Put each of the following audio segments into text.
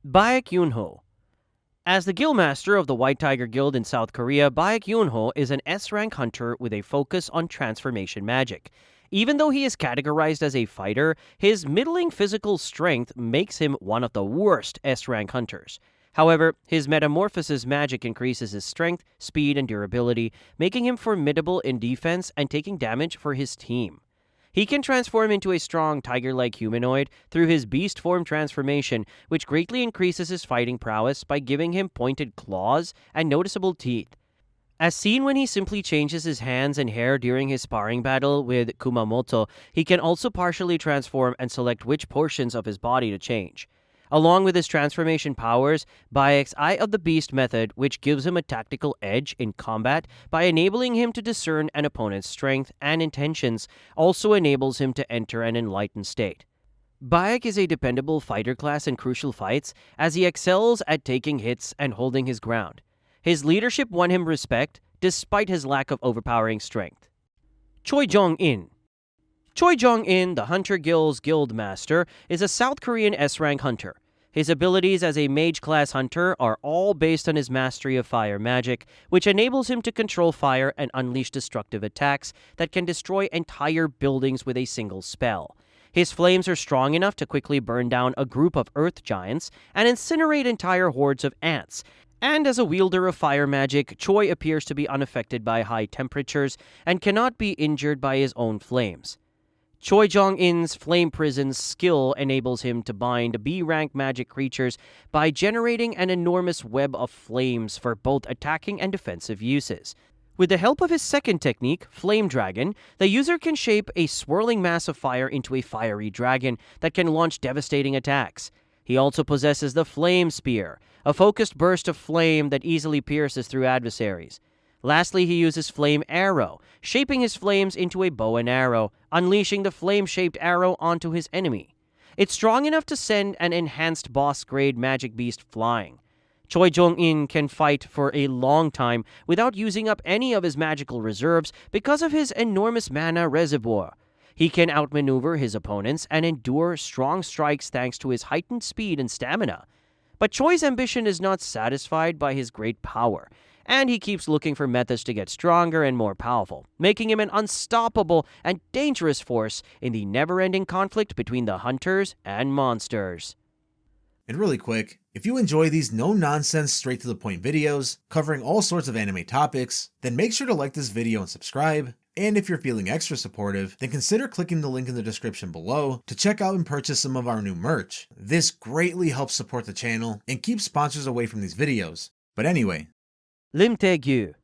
Baek Yoonho. As the guildmaster of the White Tiger Guild in South Korea, Baek Yoonho is an S-rank hunter with a focus on transformation magic. Even though he is categorized as a fighter, his middling physical strength makes him one of the worst S-rank hunters. However, his metamorphosis magic increases his strength, speed, and durability, making him formidable in defense and taking damage for his team. He can transform into a strong tiger-like humanoid through his beast form transformation, which greatly increases his fighting prowess by giving him pointed claws and noticeable teeth. As seen when he simply changes his hands and hair during his sparring battle with Kumamoto, he can also partially transform and select which portions of his body to change. Along with his transformation powers, Baek's Eye of the Beast method, which gives him a tactical edge in combat by enabling him to discern an opponent's strength and intentions, also enables him to enter an enlightened state. Baek is a dependable fighter class in crucial fights as he excels at taking hits and holding his ground. His leadership won him respect despite his lack of overpowering strength. Choi Jong-In. Choi Jong-In, the Hunter Guild's guild master, is a South Korean S-rank hunter. His abilities as a mage-class hunter are all based on his mastery of fire magic, which enables him to control fire and unleash destructive attacks that can destroy entire buildings with a single spell. His flames are strong enough to quickly burn down a group of earth giants and incinerate entire hordes of ants. And as a wielder of fire magic, Choi appears to be unaffected by high temperatures and cannot be injured by his own flames. Choi Jong-in's Flame Prison's skill enables him to bind B-rank magic creatures by generating an enormous web of flames for both attacking and defensive uses. With the help of his second technique, Flame Dragon, the user can shape a swirling mass of fire into a fiery dragon that can launch devastating attacks. He also possesses the Flame Spear, a focused burst of flame that easily pierces through adversaries. Lastly, he uses Flame Arrow, shaping his flames into a bow and arrow, unleashing the flame-shaped arrow onto his enemy. It's strong enough to send an enhanced boss-grade magic beast flying. Choi Jong-in can fight for a long time without using up any of his magical reserves because of his enormous mana reservoir. He can outmaneuver his opponents and endure strong strikes thanks to his heightened speed and stamina. But Choi's ambition is not satisfied by his great power, and he keeps looking for methods to get stronger and more powerful, making him an unstoppable and dangerous force in the never-ending conflict between the hunters and monsters. And really quick, if you enjoy these no-nonsense, straight-to-the-point videos covering all sorts of anime topics, then make sure to like this video and subscribe. And if you're feeling extra supportive, then consider clicking the link in the description below to check out and purchase some of our new merch. This greatly helps support the channel and keeps sponsors away from these videos. But anyway, Lim Tae Gyu.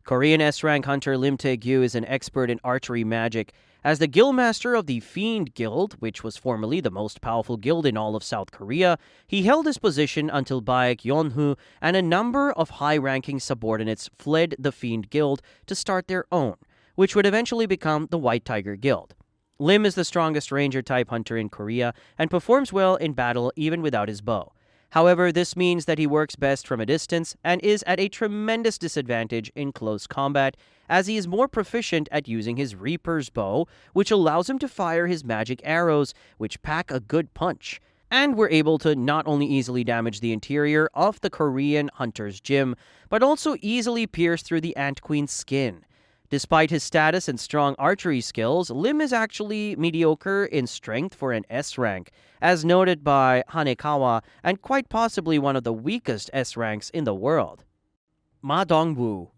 Korean S-rank hunter Lim Tae Gyu is an expert in archery magic. As the guildmaster of the Fiend Guild, which was formerly the most powerful guild in all of South Korea, he held his position until Baek Yoonho and a number of high-ranking subordinates fled the Fiend Guild to start their own, which would eventually become the White Tiger Guild. Lim is the strongest ranger-type hunter in Korea and performs well in battle even without his bow. However, this means that he works best from a distance and is at a tremendous disadvantage in close combat, as he is more proficient at using his Reaper's bow, which allows him to fire his magic arrows, which pack a good punch, and were able to not only easily damage the interior of the Korean hunter's gym, but also easily pierce through the Ant Queen's skin. Despite his status and strong archery skills, Lim is actually mediocre in strength for an S rank, as noted by Hanekawa, and quite possibly one of the weakest S ranks in the world. Ma Dongwoo.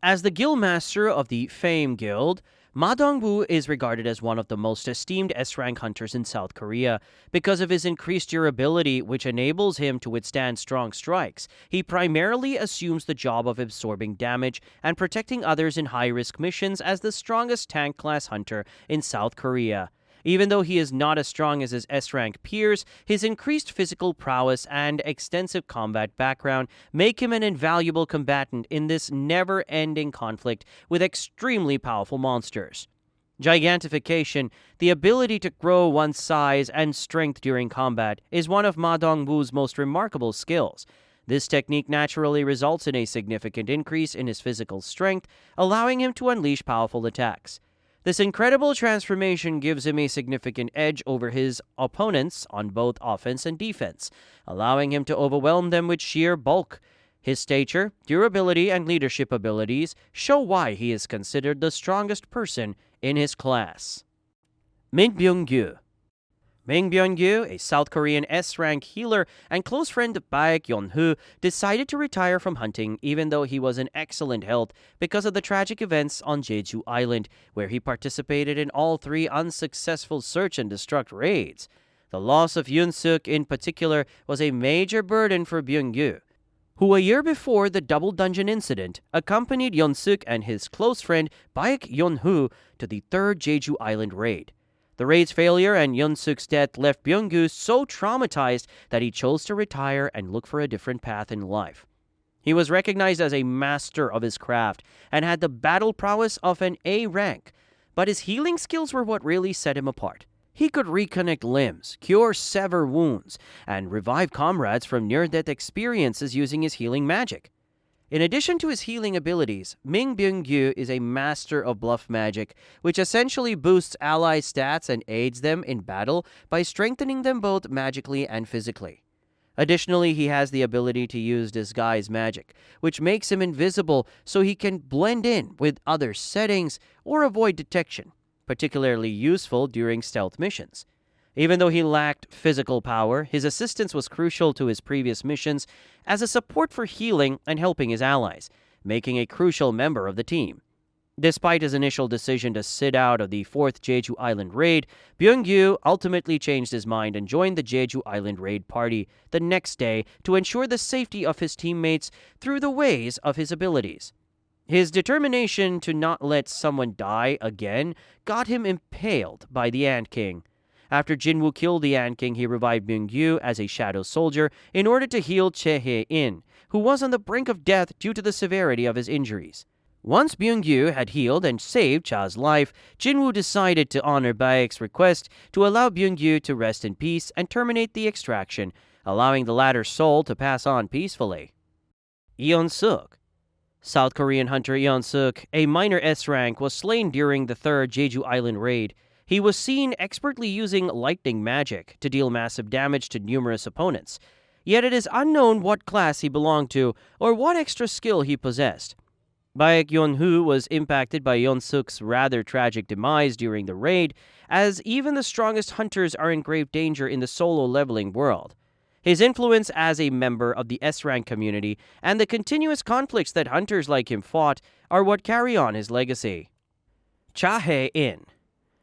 As the guildmaster of the Fame Guild, Ma Dongwoo is regarded as one of the most esteemed S-rank hunters in South Korea. Because of his increased durability, which enables him to withstand strong strikes, he primarily assumes the job of absorbing damage and protecting others in high-risk missions as the strongest tank-class hunter in South Korea. Even though he is not as strong as his S-rank peers, his increased physical prowess and extensive combat background make him an invaluable combatant in this never-ending conflict with extremely powerful monsters. Gigantification, the ability to grow one's size and strength during combat, is one of Ma Dongwoo's most remarkable skills. This technique naturally results in a significant increase in his physical strength, allowing him to unleash powerful attacks. This incredible transformation gives him a significant edge over his opponents on both offense and defense, allowing him to overwhelm them with sheer bulk. His stature, durability, and leadership abilities show why he is considered the strongest person in his class. Byung-Gyu. Byung-Gyu, a South Korean S-rank healer and close friend of Baek Yoonho, decided to retire from hunting even though he was in excellent health because of the tragic events on Jeju Island, where he participated in all 3 unsuccessful search and destruct raids. The loss of Yoon-suk in particular was a major burden for Byung-Gyu, who a year before the double dungeon incident accompanied Yoon-suk and his close friend Baek Yoonho to the 3rd Jeju Island raid. The raid's failure and Yoon-suk's death left Byung-Gyu so traumatized that he chose to retire and look for a different path in life. He was recognized as a master of his craft and had the battle prowess of an A rank, but his healing skills were what really set him apart. He could reconnect limbs, cure sever wounds, and revive comrades from near-death experiences using his healing magic. In addition to his healing abilities, Byung-Gyu is a master of bluff magic, which essentially boosts ally stats and aids them in battle by strengthening them both magically and physically. Additionally, he has the ability to use disguise magic, which makes him invisible so he can blend in with other settings or avoid detection, particularly useful during stealth missions. Even though he lacked physical power, his assistance was crucial to his previous missions as a support for healing and helping his allies, making a crucial member of the team. Despite his initial decision to sit out of the 4th Jeju Island raid, Byung-Gyu ultimately changed his mind and joined the Jeju Island raid party the next day to ensure the safety of his teammates through the ways of his abilities. His determination to not let someone die again got him impaled by the Ant King. After Jinwoo killed the Ant King, he revived Byung-Gyu as a shadow soldier in order to heal Hae-In, who was on the brink of death due to the severity of his injuries. Once Byung-Gyu had healed and saved Cha's life, Jinwoo decided to honor Baek's request to allow Byung-Gyu to rest in peace and terminate the extraction, allowing the latter's soul to pass on peacefully. Yeon-suk. South Korean hunter Yeon-suk, a minor S-rank, was slain during the 3rd Jeju Island raid. He was seen expertly using lightning magic to deal massive damage to numerous opponents, yet it is unknown what class he belonged to or what extra skill he possessed. Baek Yoonho was impacted by Yeon-suk's rather tragic demise during the raid, as even the strongest hunters are in grave danger in the solo leveling world. His influence as a member of the S-rank community and the continuous conflicts that hunters like him fought are what carry on his legacy. Hae-In.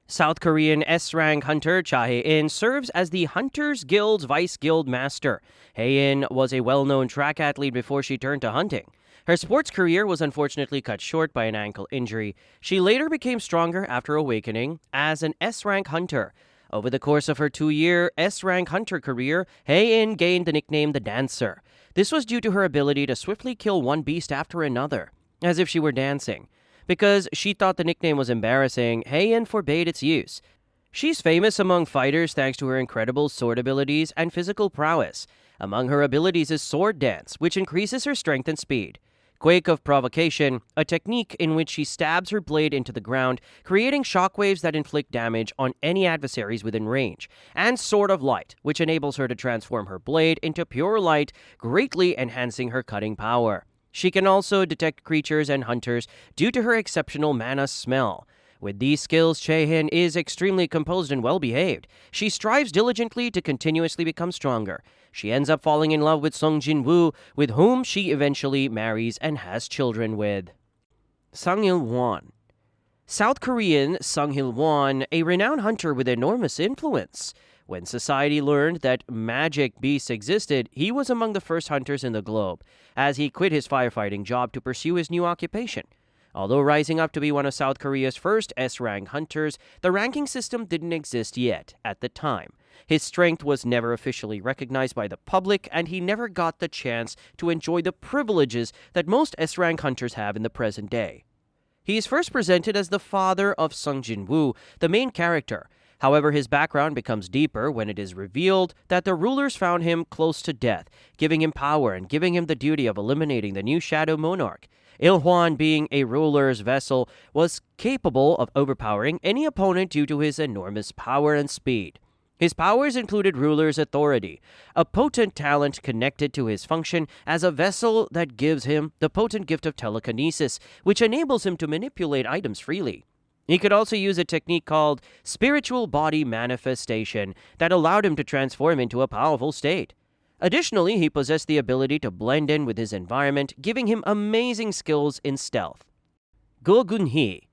South Korean S-rank hunter Hae-In serves as the Hunters Guild's Vice Guild Master. Hae-In was a well-known track athlete before she turned to hunting. Her sports career was unfortunately cut short by an ankle injury. She later became stronger after awakening as an S-rank hunter. Over the course of her 2-year S-rank hunter career, Hae-In gained the nickname The Dancer. This was due to her ability to swiftly kill one beast after another, as if she were dancing. Because she thought the nickname was embarrassing, Hae-In forbade its use. She's famous among fighters thanks to her incredible sword abilities and physical prowess. Among her abilities is Sword Dance, which increases her strength and speed. Quake of Provocation, a technique in which she stabs her blade into the ground, creating shockwaves that inflict damage on any adversaries within range. And Sword of Light, which enables her to transform her blade into pure light, greatly enhancing her cutting power. She can also detect creatures and hunters due to her exceptional mana smell. With these skills, Chae-In is extremely composed and well-behaved. She strives diligently to continuously become stronger. She ends up falling in love with Jinwoo, with whom she eventually marries and has children with. Il-Hwan. South Korean Il-Hwan, a renowned hunter with enormous influence. When society learned that magic beasts existed, he was among the first hunters in the globe, as he quit his firefighting job to pursue his new occupation. Although rising up to be one of South Korea's first S-rank hunters, the ranking system didn't exist yet at the time. His strength was never officially recognized by the public, and he never got the chance to enjoy the privileges that most S-rank hunters have in the present day. He is first presented as the father of Jinwoo, the main character. However, his background becomes deeper when it is revealed that the rulers found him close to death, giving him power and giving him the duty of eliminating the new Shadow Monarch. Il-Hwan, being a ruler's vessel, was capable of overpowering any opponent due to his enormous power and speed. His powers included ruler's authority, a potent talent connected to his function as a vessel that gives him the potent gift of telekinesis, which enables him to manipulate items freely. He could also use a technique called spiritual body manifestation that allowed him to transform into a powerful state. Additionally, he possessed the ability to blend in with his environment, giving him amazing skills in stealth. Gunhee.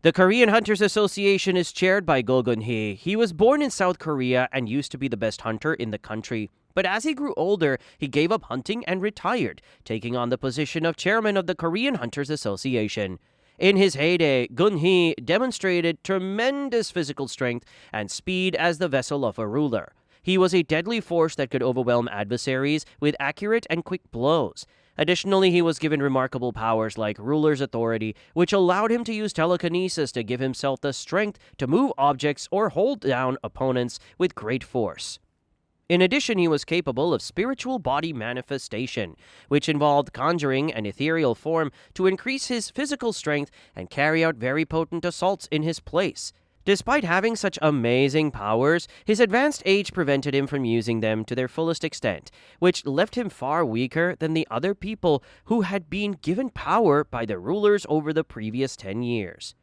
The Korean Hunters Association is chaired by Gunhee. He was born in South Korea and used to be the best hunter in the country. But as he grew older, he gave up hunting and retired, taking on the position of chairman of the Korean Hunters Association. In his heyday, Gunhee demonstrated tremendous physical strength and speed as the vessel of a ruler. He was a deadly force that could overwhelm adversaries with accurate and quick blows. Additionally, he was given remarkable powers like ruler's authority, which allowed him to use telekinesis to give himself the strength to move objects or hold down opponents with great force. In addition, he was capable of spiritual body manifestation, which involved conjuring an ethereal form to increase his physical strength and carry out very potent assaults in his place. Despite having such amazing powers, his advanced age prevented him from using them to their fullest extent, which left him far weaker than the other people who had been given power by the rulers over the previous 10 years.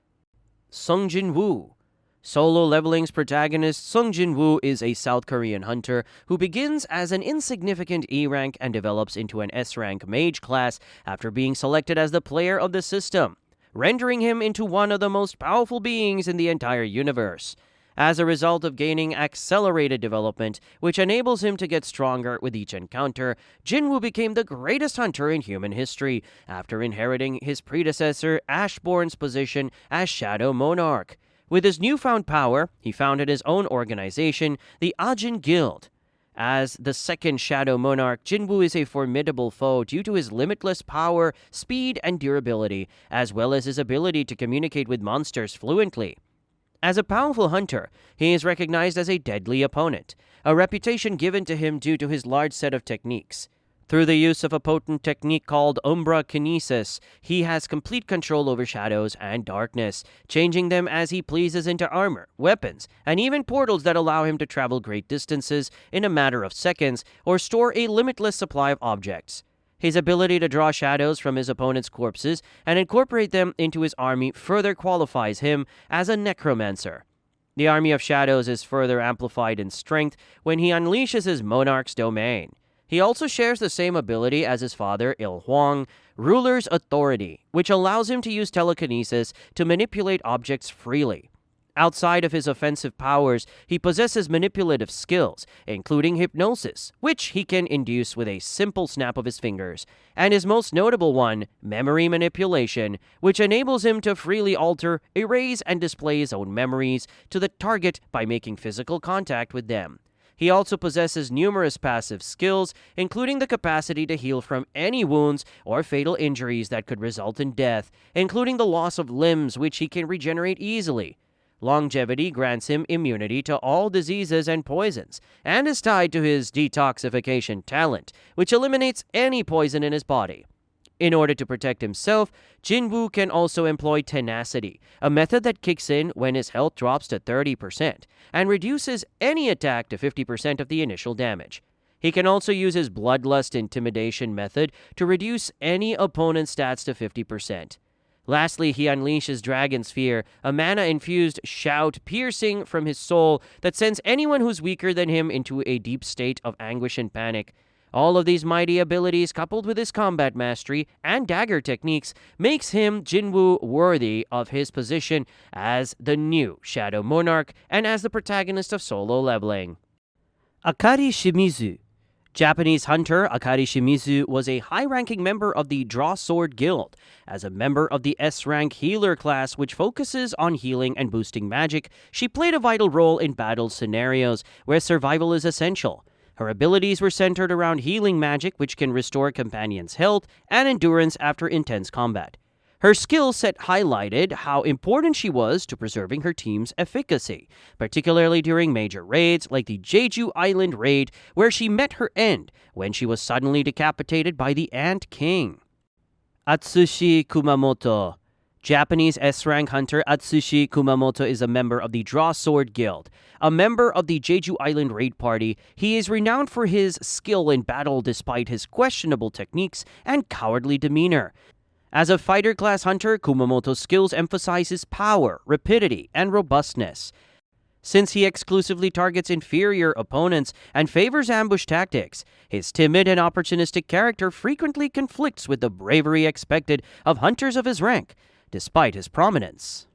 Jinwoo. Solo Leveling's protagonist Jinwoo is a South Korean hunter who begins as an insignificant E rank and develops into an S rank mage class after being selected as the player of the system, rendering him into one of the most powerful beings in the entire universe. As a result of gaining accelerated development, which enables him to get stronger with each encounter, Jinwoo became the greatest hunter in human history after inheriting his predecessor Ashborn's position as Shadow Monarch. With his newfound power, he founded his own organization, the Ajin Guild. As the second Shadow Monarch, Jinwoo is a formidable foe due to his limitless power, speed, and durability, as well as his ability to communicate with monsters fluently. As a powerful hunter, he is recognized as a deadly opponent, a reputation given to him due to his large set of techniques. Through the use of a potent technique called Umbra Kinesis, he has complete control over shadows and darkness, changing them as he pleases into armor, weapons, and even portals that allow him to travel great distances in a matter of seconds or store a limitless supply of objects. His ability to draw shadows from his opponent's corpses and incorporate them into his army further qualifies him as a necromancer. The army of shadows is further amplified in strength when he unleashes his monarch's domain. He also shares the same ability as his father, Il-Hwan, ruler's authority, which allows him to use telekinesis to manipulate objects freely. Outside of his offensive powers, he possesses manipulative skills, including hypnosis, which he can induce with a simple snap of his fingers, and his most notable one, memory manipulation, which enables him to freely alter, erase, and display his own memories to the target by making physical contact with them. He also possesses numerous passive skills, including the capacity to heal from any wounds or fatal injuries that could result in death, including the loss of limbs, which he can regenerate easily. Longevity grants him immunity to all diseases and poisons, and is tied to his detoxification talent, which eliminates any poison in his body. In order to protect himself, Jinwoo can also employ tenacity, a method that kicks in when his health drops to 30% and reduces any attack to 50% of the initial damage. He can also use his bloodlust intimidation method to reduce any opponent's stats to 50%. Lastly, he unleashes Dragon's Fear, a mana-infused shout piercing from his soul that sends anyone who's weaker than him into a deep state of anguish and panic. All of these mighty abilities, coupled with his combat mastery and dagger techniques, makes him, Jinwoo, worthy of his position as the new Shadow Monarch and as the protagonist of Solo Leveling. Akari Shimizu. Japanese hunter Akari Shimizu was a high-ranking member of the Draw Sword Guild. As a member of the S-rank healer class, which focuses on healing and boosting magic, she played a vital role in battle scenarios where survival is essential. Her abilities were centered around healing magic, which can restore companions' health and endurance after intense combat. Her skill set highlighted how important she was to preserving her team's efficacy, particularly during major raids like the Jeju Island raid, where she met her end when she was suddenly decapitated by the Ant King. Atsushi Kumamoto. Japanese S-rank hunter Atsushi Kumamoto is a member of the Draw Sword Guild. A member of the Jeju Island raid party, he is renowned for his skill in battle despite his questionable techniques and cowardly demeanor. As a fighter class hunter, Kumamoto's skills emphasize his power, rapidity, and robustness. Since he exclusively targets inferior opponents and favors ambush tactics, his timid and opportunistic character frequently conflicts with the bravery expected of hunters of his rank, despite his prominence.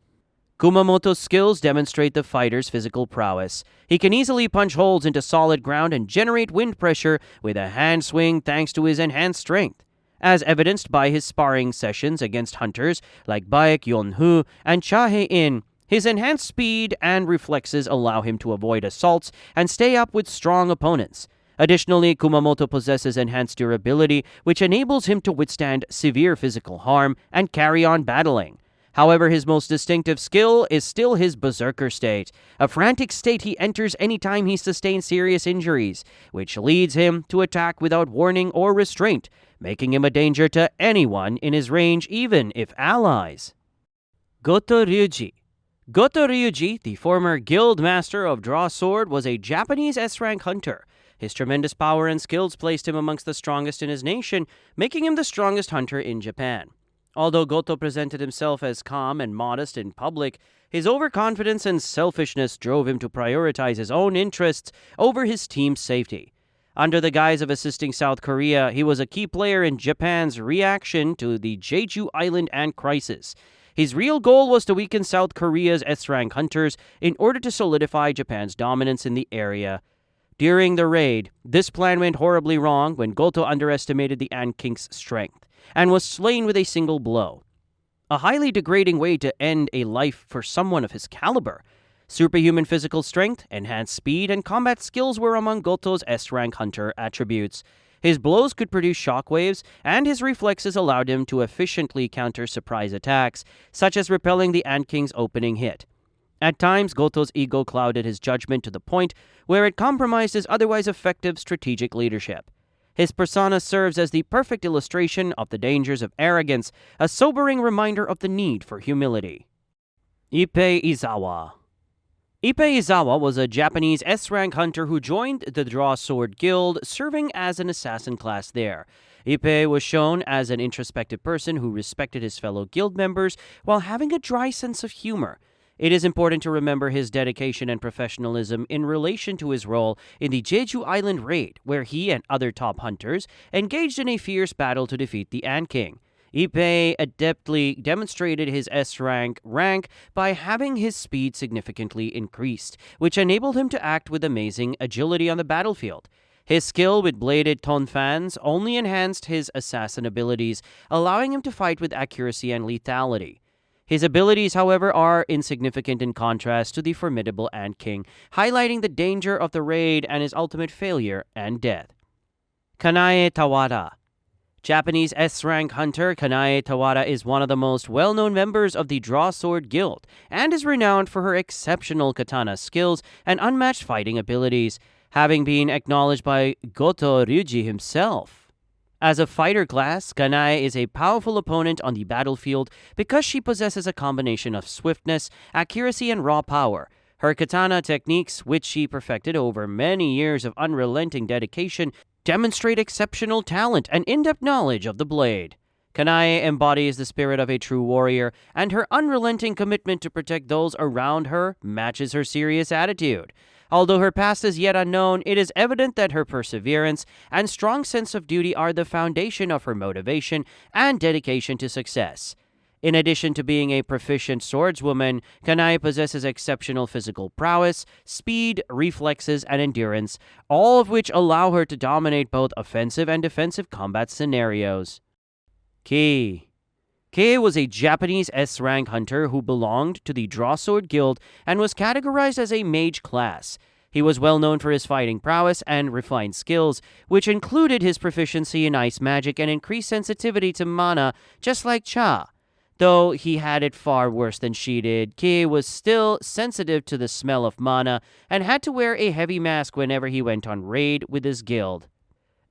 Kumamoto's skills demonstrate the fighter's physical prowess. He can easily punch holes into solid ground and generate wind pressure with a hand swing thanks to his enhanced strength. As evidenced by his sparring sessions against hunters like Baek Yoonho and Hae-In, his enhanced speed and reflexes allow him to avoid assaults and stay up with strong opponents. Additionally, Kumamoto possesses enhanced durability, which enables him to withstand severe physical harm and carry on battling. However, his most distinctive skill is still his Berserker state, a frantic state he enters anytime he sustains serious injuries, which leads him to attack without warning or restraint, making him a danger to anyone in his range, even if allies. Goto Ryuji. Goto Ryuji, the former guild master of Draw Sword, was a Japanese S-rank hunter. His tremendous power and skills placed him amongst the strongest in his nation, making him the strongest hunter in Japan. Although Goto presented himself as calm and modest in public, his overconfidence and selfishness drove him to prioritize his own interests over his team's safety. Under the guise of assisting South Korea, he was a key player in Japan's reaction to the Jeju Island Ant crisis. His real goal was to weaken South Korea's S-rank hunters in order to solidify Japan's dominance in the area. During the raid, this plan went horribly wrong when Goto underestimated the Ant King's strength and was slain with a single blow. A highly degrading way to end a life for someone of his caliber. Superhuman physical strength, enhanced speed, and combat skills were among Goto's S-rank hunter attributes. His blows could produce shockwaves, and his reflexes allowed him to efficiently counter surprise attacks, such as repelling the Ant King's opening hit. At times, Goto's ego clouded his judgment to the point where it compromised his otherwise effective strategic leadership. His persona serves as the perfect illustration of the dangers of arrogance, a sobering reminder of the need for humility. Ippei Izawa. Ippei Izawa was a Japanese S-rank hunter who joined the Draw Sword Guild, serving as an assassin class there. Ippei was shown as an introspective person who respected his fellow guild members while having a dry sense of humor. It is important to remember his dedication and professionalism in relation to his role in the Jeju Island raid, where he and other top hunters engaged in a fierce battle to defeat the Ant King. Ippei adeptly demonstrated his S-rank by having his speed significantly increased, which enabled him to act with amazing agility on the battlefield. His skill with bladed tonfans only enhanced his assassin abilities, allowing him to fight with accuracy and lethality. His abilities, however, are insignificant in contrast to the formidable Ant King, highlighting the danger of the raid and his ultimate failure and death. Kanae Tawada. Japanese S-rank hunter Kanae Tawada is one of the most well-known members of the Draw Sword Guild and is renowned for her exceptional katana skills and unmatched fighting abilities, having been acknowledged by Goto Ryuji himself. As a fighter class, Kanae is a powerful opponent on the battlefield because she possesses a combination of swiftness, accuracy, and raw power. Her katana techniques, which she perfected over many years of unrelenting dedication, demonstrate exceptional talent and in-depth knowledge of the blade. Kanae embodies the spirit of a true warrior, and her unrelenting commitment to protect those around her matches her serious attitude. Although her past is yet unknown, it is evident that her perseverance and strong sense of duty are the foundation of her motivation and dedication to success. In addition to being a proficient swordswoman, Kanae possesses exceptional physical prowess, speed, reflexes, and endurance, all of which allow her to dominate both offensive and defensive combat scenarios. Kei was a Japanese S-rank hunter who belonged to the Draw Sword Guild and was categorized as a mage class. He was well known for his fighting prowess and refined skills, which included his proficiency in ice magic and increased sensitivity to mana, just like Cha. Though he had it far worse than she did, Kei was still sensitive to the smell of mana and had to wear a heavy mask whenever he went on raid with his guild.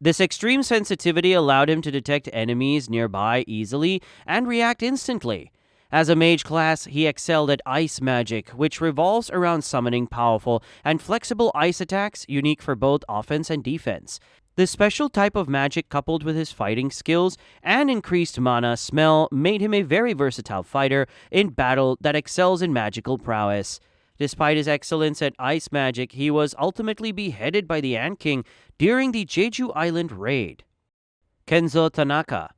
This extreme sensitivity allowed him to detect enemies nearby easily and react instantly. As a mage class, he excelled at ice magic, which revolves around summoning powerful and flexible ice attacks unique for both offense and defense. This special type of magic, coupled with his fighting skills and increased mana smell, made him a very versatile fighter in battle that excels in magical prowess. Despite his excellence at ice magic, he was ultimately beheaded by the Ant King during the Jeju Island raid. Kenzo Tanaka.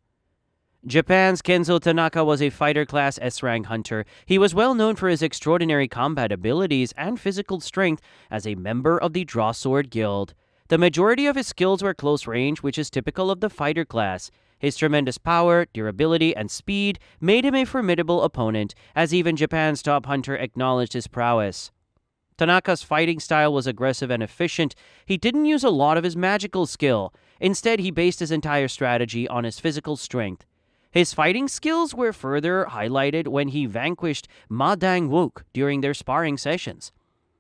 Japan's Kenzo Tanaka was a fighter class S-rank hunter. He was well known for his extraordinary combat abilities and physical strength as a member of the Draw Sword Guild. The majority of his skills were close range, which is typical of the fighter class. His tremendous power, durability, and speed made him a formidable opponent, as even Japan's top hunter acknowledged his prowess. Tanaka's fighting style was aggressive and efficient. He didn't use a lot of his magical skill. Instead, he based his entire strategy on his physical strength. His fighting skills were further highlighted when he vanquished Ma Dang-wook during their sparring sessions.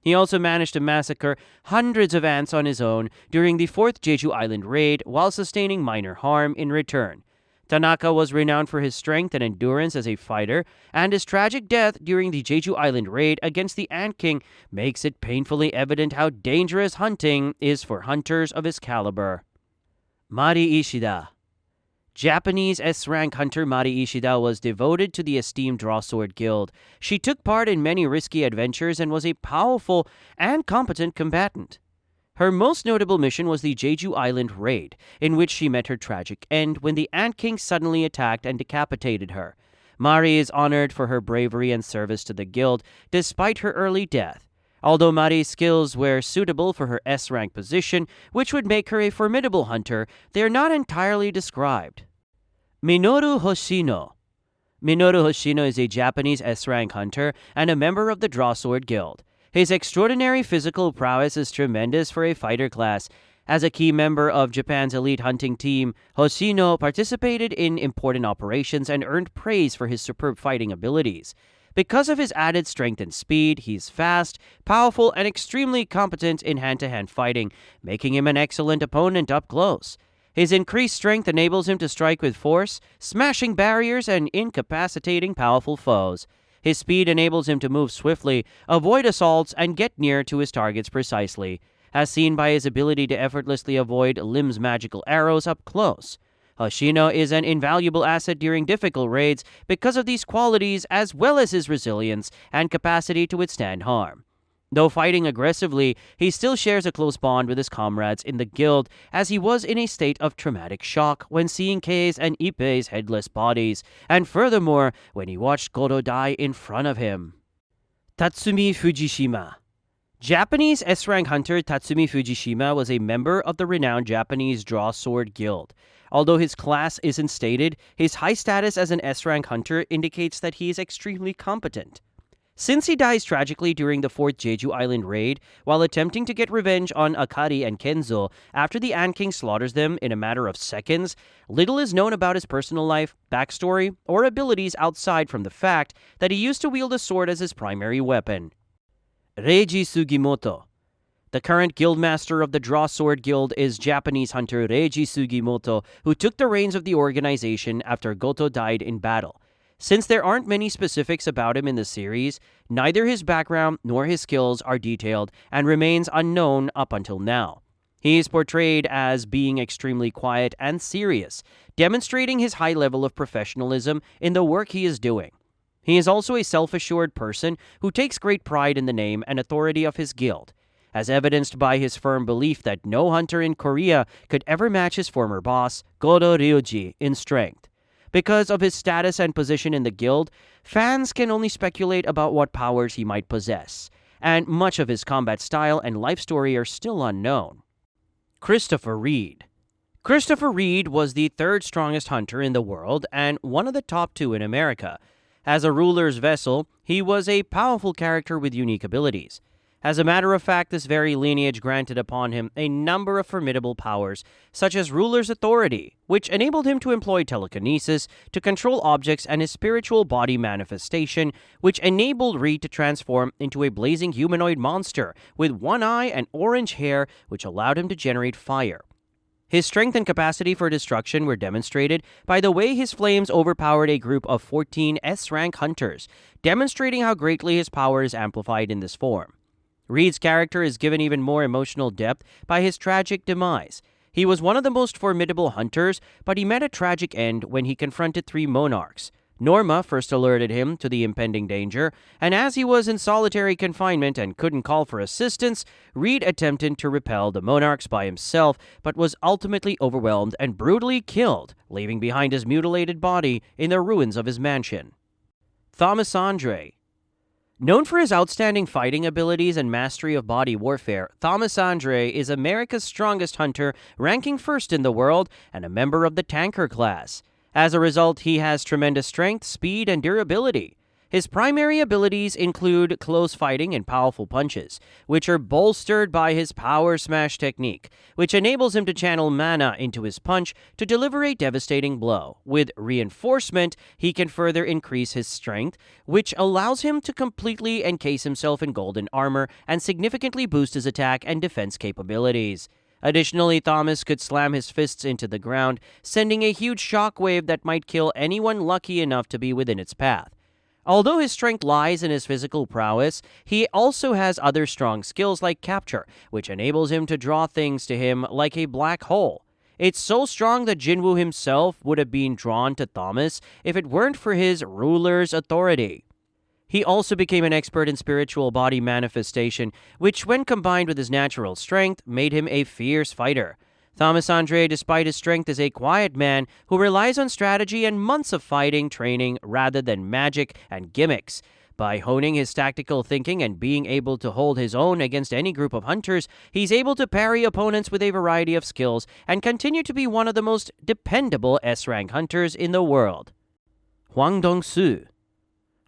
He also managed to massacre hundreds of ants on his own during the 4th Jeju Island raid while sustaining minor harm in return. Tanaka was renowned for his strength and endurance as a fighter, and his tragic death during the Jeju Island raid against the Ant King makes it painfully evident how dangerous hunting is for hunters of his caliber. Mari Ishida. Japanese S-rank hunter Mari Ishida was devoted to the esteemed Draw Sword Guild. She took part in many risky adventures and was a powerful and competent combatant. Her most notable mission was the Jeju Island raid, in which she met her tragic end when the Ant King suddenly attacked and decapitated her. Mari is honored for her bravery and service to the guild despite her early death. Although Mari's skills were suitable for her S-rank position, which would make her a formidable hunter, they are not entirely described. Minoru Hoshino. Minoru Hoshino is a Japanese S-rank hunter and a member of the Draw Sword Guild. His extraordinary physical prowess is tremendous for a fighter class. As a key member of Japan's elite hunting team, Hoshino participated in important operations and earned praise for his superb fighting abilities. Because of his added strength and speed, he's fast, powerful, and extremely competent in hand-to-hand fighting, making him an excellent opponent up close. His increased strength enables him to strike with force, smashing barriers and incapacitating powerful foes. His speed enables him to move swiftly, avoid assaults, and get near to his targets precisely, as seen by his ability to effortlessly avoid Lim's magical arrows up close. Hoshino is an invaluable asset during difficult raids because of these qualities, as well as his resilience and capacity to withstand harm. Though fighting aggressively, he still shares a close bond with his comrades in the guild, as he was in a state of traumatic shock when seeing Kei's and Ippei's headless bodies, and furthermore, when he watched Goto die in front of him. Tatsumi Fujishima. Japanese S-rank hunter Tatsumi Fujishima was a member of the renowned Japanese Draw Sword Guild. Although his class isn't stated, his high status as an S-rank hunter indicates that he is extremely competent. Since he dies tragically during the 4th Jeju Island raid, while attempting to get revenge on Akari and Kenzo after the Ant King slaughters them in a matter of seconds, little is known about his personal life, backstory, or abilities outside from the fact that he used to wield a sword as his primary weapon. Reiji Sugimoto. The current guildmaster of the Draw Sword Guild is Japanese hunter Reiji Sugimoto, who took the reins of the organization after Goto died in battle. Since there aren't many specifics about him in the series, neither his background nor his skills are detailed and remains unknown up until now. He is portrayed as being extremely quiet and serious, demonstrating his high level of professionalism in the work he is doing. He is also a self-assured person who takes great pride in the name and authority of his guild, as evidenced by his firm belief that no hunter in Korea could ever match his former boss, Goto Ryuji, in strength. Because of his status and position in the guild, fans can only speculate about what powers he might possess, and much of his combat style and life story are still unknown. Christopher Reed. Christopher Reed was the 3rd strongest hunter in the world and one of the top 2 in America. As a ruler's vessel, he was a powerful character with unique abilities. As a matter of fact, this very lineage granted upon him a number of formidable powers, such as ruler's authority, which enabled him to employ telekinesis to control objects, and his spiritual body manifestation, which enabled Reed to transform into a blazing humanoid monster with one eye and orange hair, which allowed him to generate fire. His strength and capacity for destruction were demonstrated by the way his flames overpowered a group of 14 S-rank hunters, demonstrating how greatly his power is amplified in this form. Reed's character is given even more emotional depth by his tragic demise. He was one of the most formidable hunters, but he met a tragic end when he confronted 3 monarchs. Norma first alerted him to the impending danger, and as he was in solitary confinement and couldn't call for assistance, Reed attempted to repel the monarchs by himself, but was ultimately overwhelmed and brutally killed, leaving behind his mutilated body in the ruins of his mansion. Thaumasandre. Known for his outstanding fighting abilities and mastery of body warfare, Thaumasandre is America's strongest hunter, ranking first in the world and a member of the tanker class. As a result, he has tremendous strength, speed, and durability. His primary abilities include close fighting and powerful punches, which are bolstered by his power smash technique, which enables him to channel mana into his punch to deliver a devastating blow. With reinforcement, he can further increase his strength, which allows him to completely encase himself in golden armor and significantly boost his attack and defense capabilities. Additionally, Thomas could slam his fists into the ground, sending a huge shockwave that might kill anyone lucky enough to be within its path. Although his strength lies in his physical prowess, he also has other strong skills like capture, which enables him to draw things to him like a black hole. It's so strong that Jinwoo himself would have been drawn to Thomas if it weren't for his ruler's authority. He also became an expert in spiritual body manifestation, which when combined with his natural strength, made him a fierce fighter. Thaumasandre, despite his strength, is a quiet man who relies on strategy and months of fighting training rather than magic and gimmicks. By honing his tactical thinking and being able to hold his own against any group of hunters, he's able to parry opponents with a variety of skills and continue to be one of the most dependable S-rank hunters in the world. Hwang Dong-soo.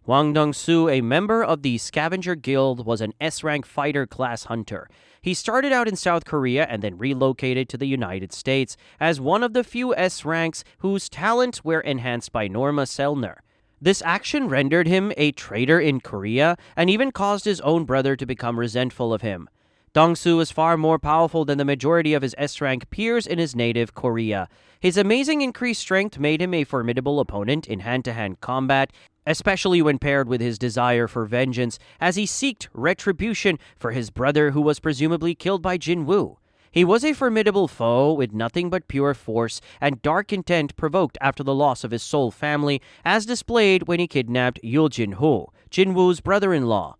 Hwang Dong-soo, a member of the Scavenger Guild, was an S-rank fighter class hunter. He started out in South Korea and then relocated to the United States as one of the few S-ranks whose talents were enhanced by Norma Selner. This action rendered him a traitor in Korea and even caused his own brother to become resentful of him. Dong-soo is far more powerful than the majority of his S-rank peers in his native Korea. His amazing increased strength made him a formidable opponent in hand-to-hand combat, especially when paired with his desire for vengeance, as he sought retribution for his brother who was presumably killed by Jinwoo. He was a formidable foe with nothing but pure force and dark intent provoked after the loss of his soul family, as displayed when he kidnapped Il-Hwan, Jinwoo's brother-in-law.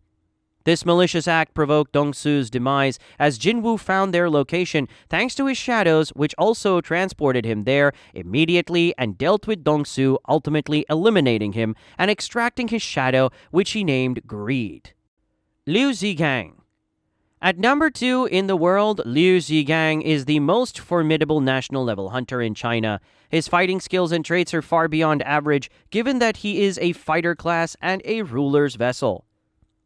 This malicious act provoked Dong-soo's demise as Jinwoo found their location thanks to his shadows, which also transported him there immediately and dealt with Dong-soo, ultimately eliminating him and extracting his shadow, which he named Greed. Liu Zigang. At number 2 in the world, Liu Zigang is the most formidable national-level hunter in China. His fighting skills and traits are far beyond average, given that he is a fighter class and a ruler's vessel.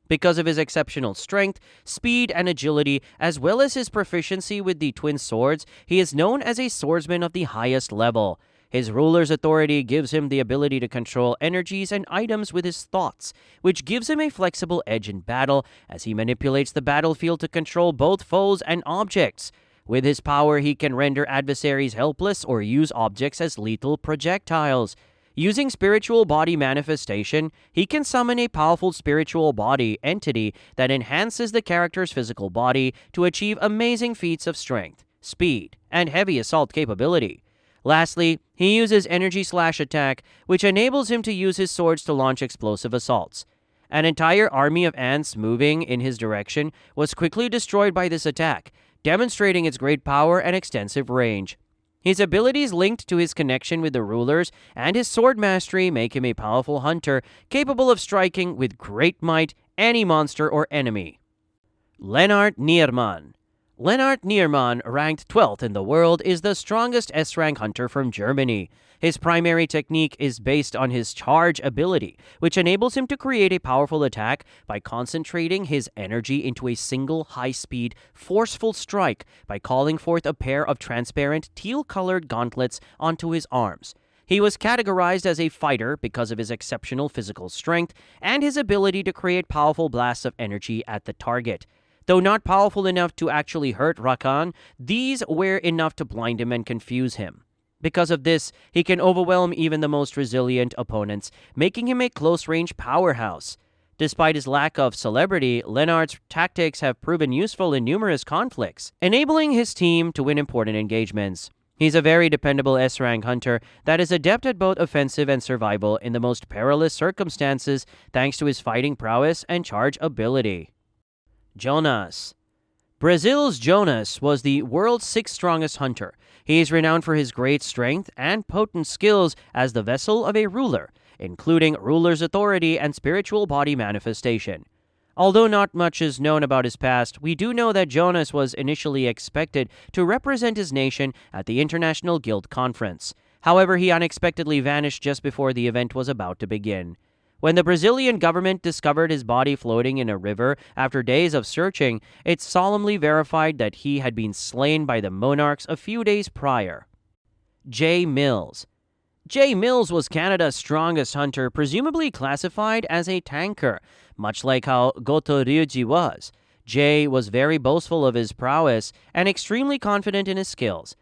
Because of his exceptional strength, speed, and agility, as well as his proficiency with the twin swords, he is known as a swordsman of the highest level. His ruler's authority gives him the ability to control energies and items with his thoughts, which gives him a flexible edge in battle as he manipulates the battlefield to control both foes and objects. With his power, he can render adversaries helpless or use objects as lethal projectiles. Using spiritual body manifestation, he can summon a powerful spiritual body entity that enhances the character's physical body to achieve amazing feats of strength, speed, and heavy assault capability. Lastly, he uses energy slash attack, which enables him to use his swords to launch explosive assaults. An entire army of ants moving in his direction was quickly destroyed by this attack, demonstrating its great power and extensive range. His abilities linked to his connection with the rulers and his sword mastery make him a powerful hunter capable of striking with great might any monster or enemy. Lennart Nierman. Lennart Niermann, ranked 12th in the world, is the strongest S-rank hunter from Germany. His primary technique is based on his charge ability, which enables him to create a powerful attack by concentrating his energy into a single high-speed, forceful strike by calling forth a pair of transparent teal-colored gauntlets onto his arms. He was categorized as a fighter because of his exceptional physical strength and his ability to create powerful blasts of energy at the target. Though not powerful enough to actually hurt Rakan, these were enough to blind him and confuse him. Because of this, he can overwhelm even the most resilient opponents, making him a close-range powerhouse. Despite his lack of celebrity, Lennart's tactics have proven useful in numerous conflicts, enabling his team to win important engagements. He's a very dependable S-rank hunter that is adept at both offensive and survival in the most perilous circumstances thanks to his fighting prowess and charge ability. Jonas. Brazil's Jonas was the world's 6th strongest hunter. He is renowned for his great strength and potent skills as the vessel of a ruler, including ruler's authority and spiritual body manifestation. Although not much is known about his past, we do know that Jonas was initially expected to represent his nation at the International Guild Conference. However, he unexpectedly vanished just before the event was about to begin. When the Brazilian government discovered his body floating in a river after days of searching, it solemnly verified that he had been slain by the monarchs a few days prior. Jay Mills. Jay Mills was Canada's strongest hunter, presumably classified as a tanker, much like how Goto Ryuji was. Jay was very boastful of his prowess and extremely confident in his skills.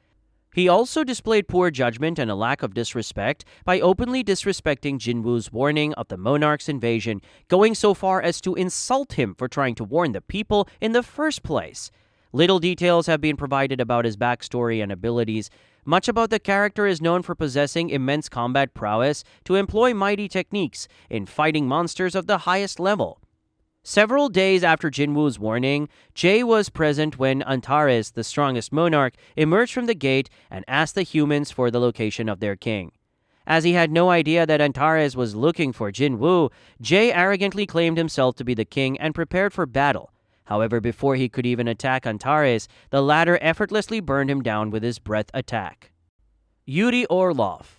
He also displayed poor judgment and a lack of disrespect by openly disrespecting Jinwoo's warning of the monarch's invasion, going so far as to insult him for trying to warn the people in the first place. Little details have been provided about his backstory and abilities. Much about the character is known for possessing immense combat prowess to employ mighty techniques in fighting monsters of the highest level. Several days after Jinwoo's warning, Jay was present when Antares, the strongest monarch, emerged from the gate and asked the humans for the location of their king. As he had no idea that Antares was looking for Jinwoo, Jay arrogantly claimed himself to be the king and prepared for battle. However, before he could even attack Antares, the latter effortlessly burned him down with his breath attack. Yuri Orlov.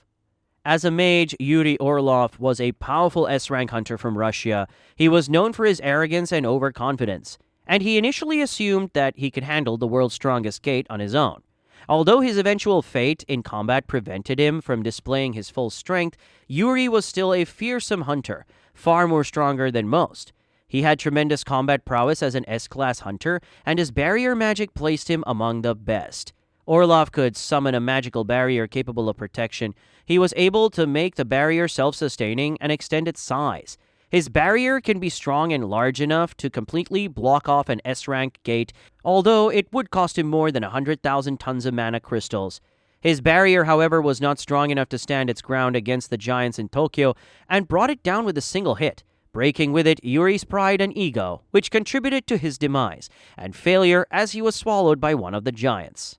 As a mage, Yuri Orlov was a powerful S-rank hunter from Russia. He was known for his arrogance and overconfidence, and he initially assumed that he could handle the world's strongest gate on his own. Although his eventual fate in combat prevented him from displaying his full strength, Yuri was still a fearsome hunter, far more stronger than most. He had tremendous combat prowess as an S-class hunter, and his barrier magic placed him among the best. Orlov could summon a magical barrier capable of protection. He was able to make the barrier self-sustaining and extend its size. His barrier can be strong and large enough to completely block off an S-rank gate, although it would cost him more than 100,000 tons of mana crystals. His barrier, however, was not strong enough to stand its ground against the giants in Tokyo, and brought it down with a single hit, breaking with it Yuri's pride and ego, which contributed to his demise and failure as he was swallowed by one of the giants.